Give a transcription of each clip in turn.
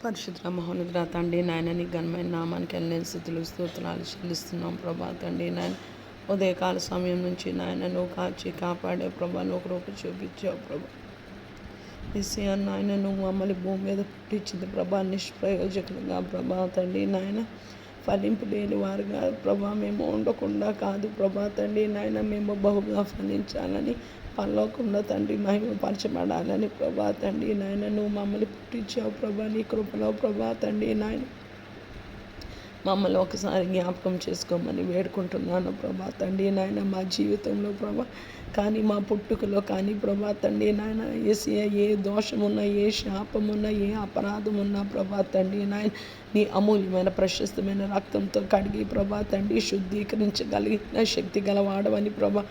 పరిశుద్ధ మహోన్నతుడ తండ్రి నాయన నీ ఘనమైన నామానికి వెళ్ళిన స్థితులు స్తోత్రాలు చెల్లిస్తున్నాం ప్రభా తండ్రి నాయన ఉదయకాల సమయం నుంచి నాయన నువ్వు కాచి కాపాడే ప్రభా నువ్వు కృప చూపించావు ప్రభా ఇసే నాయన నువ్వు మమ్మల్ని భూమి మీద పుట్టించింది ప్రభా నిష్ప్రయోజకులుగా ప్రభా తండ్రి నాయన ఫలింపు లేని వారుగా ప్రభా మేము ఉండకుండా కాదు ప్రభా తండ్రి నాయన మేము బహుగా ఫలించాలని పరలోకంలో తండ్రి మహిమపరచబడాలని ప్రభా తండ్రి నాయన నువ్వు మమ్మల్ని పుట్టించావు ప్రభా నీ కృపలో ప్రభా తండ్రి నాయన మమ్మల్ని ఒకసారి జ్ఞాపకం చేసుకోమని వేడుకుంటున్నాను ప్రభా తండ్రి నాయన మా జీవితంలో ప్రభా కానీ మా పుట్టుకలో కానీ ప్రభా తండ్రి నాయన ఏ దోషమున్నా ఏ శాపమున్నా ఏ అపరాధం ఉన్నా ప్రభా తండ్రి నాయన నీ అమూల్యమైన ప్రశస్తమైన రక్తంతో కడిగి ప్రభా తండ్రి శుద్ధీకరించగలిగిన శక్తి గలవాడవని ప్రభా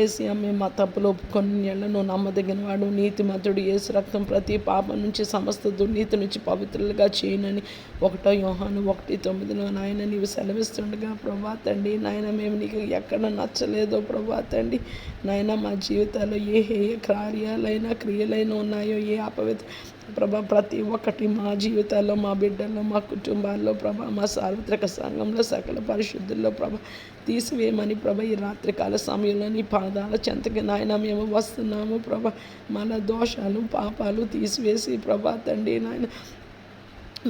ఏసీఆ మేము మా తప్పులు ఒప్పుకొని ఏళ్లను నమ్మదగిన వాడు నీతిమంతుడు యేసు రక్తం ప్రతి పాపం నుంచి సమస్త దుర్నీతి నుంచి పవిత్రులుగా చేయనని 1 యోహాను 1:9 నాయన నీవు సెలవిస్తుండగా ప్రభా తండ్రి నాయన మేము నీకు ఎక్కడ నచ్చలేదో ప్రభా తండ్రి నాయన మా జీవితాల్లో ఏ హేయ కార్యాలైనా క్రియలైనా ఉన్నాయో ఏ అపవిత్ర ప్రభా ప్రతి ఒక్కటి మా జీవితాల్లో మా బిడ్డల్లో మా కుటుంబాల్లో ప్రభా మా సార్వత్రిక సంఘంలో సకల పరిశుద్ధుల్లో ప్రభా తీసివేయమని ప్రభా ఈ రాత్రికాల సమయంలో నీ పాదాల చెంతకి నాయన మేము వస్తున్నాము ప్రభా మన దోషాలు పాపాలు తీసివేసి ప్రభా తండ్రి నాయన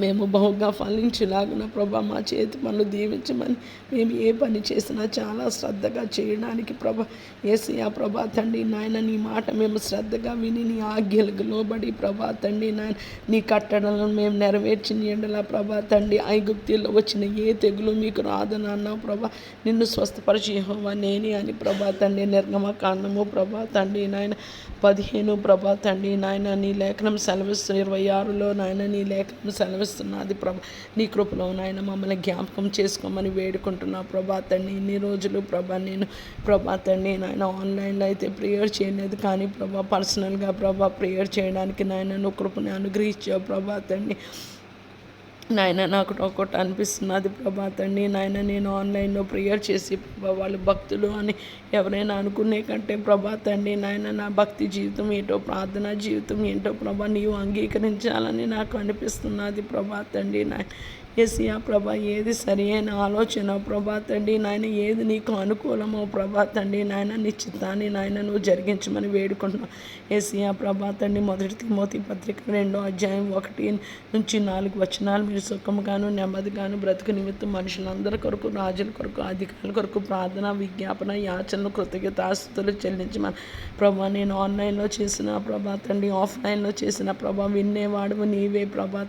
మేము బహుగా ఫలించేలాగున ప్రభా మా చేతి పనులు దీవించమని మేము ఏ పని చేసినా చాలా శ్రద్ధగా చేయడానికి ప్రభా యేసయ్యా ప్రభా తండ్రి నాయన నీ మాట మేము శ్రద్ధగా విని నీ ఆజ్ఞలకు లోబడి ప్రభా తండ్రి నాయన నీ కట్టడలను మేము నెరవేర్చిన ఎండలా ప్రభా తండ్రి ఐగుప్తిలో వచ్చిన ఏ తెగులు మీకు రాదని అన్నావు ప్రభా నిన్ను స్వస్థపరిచి యెహోవా నేనే అని ప్రభా తండ్రి నిర్గమకాండము ప్రభా తండ్రి నాయన 15 ప్రభా తండ్రి నాయన నీ లేఖనం సెలవిస్తూ 26లో నాయన నీ లేఖనం సెలవిస్తున్నది ప్రభా నీ కృపలో నాయన మమ్మల్ని జ్ఞాపకం చేసుకోమని వేడుకుంటున్నా ప్రభా తండ్రి ఇన్ని రోజులు ప్రభా నేను ప్రభా తండ్రి నాయన ఆన్లైన్లో అయితే ప్రేయర్ చేయలేదు కానీ ప్రభా పర్సనల్గా ప్రభా ప్రేయర్ చేయడానికి నాయన నువ్వు కృపని అనుగ్రహించావు ప్రభా తండ్రి నాయన నాకు ఒకటి అనిపిస్తున్నది ప్రభా తండ్రి నాయన నేను ఆన్లైన్లో ప్రేయర్ చేసి ప్రభా వాళ్ళు భక్తులు అని ఎవరైనా అనుకునే కంటే ప్రభా తండ్రి నాయన నా భక్తి జీవితం ఏంటో ప్రార్థనా జీవితం ఏంటో ప్రభా నీవు అంగీకరించాలని నాకు అనిపిస్తున్నది ప్రభా తండ్రి నాయన యేసయ్యా ప్రభా ఏది సరి అయిన ఆలోచన ప్రభా తండ్రి నాయన ఏది నీకు అనుకూలమో ప్రభా తండ్రి నాయన నీ చిత్తాన్ని నాయన నువ్వు జరిగించమని వేడుకుంటున్నావు యేసయ్యా ప్రభా తండ్రి 1 తిమోతి పత్రిక 2:1-4 వచనాలు మీరు సుఖముగాను నెమ్మదిగాను బ్రతుకు నిమిత్తం మనుషులందరి కొరకు రాజుల కొరకు అధికారుల కొరకు ప్రార్థన విజ్ఞాపన యాచనలు కృతజ్ఞతాస్తుతులు చెల్లించమని ప్రభా నేను ఆన్లైన్లో చేసిన ప్రభా తండ్రి ఆఫ్లైన్లో చేసిన ప్రభా వినేవాడు నీవే ప్రభా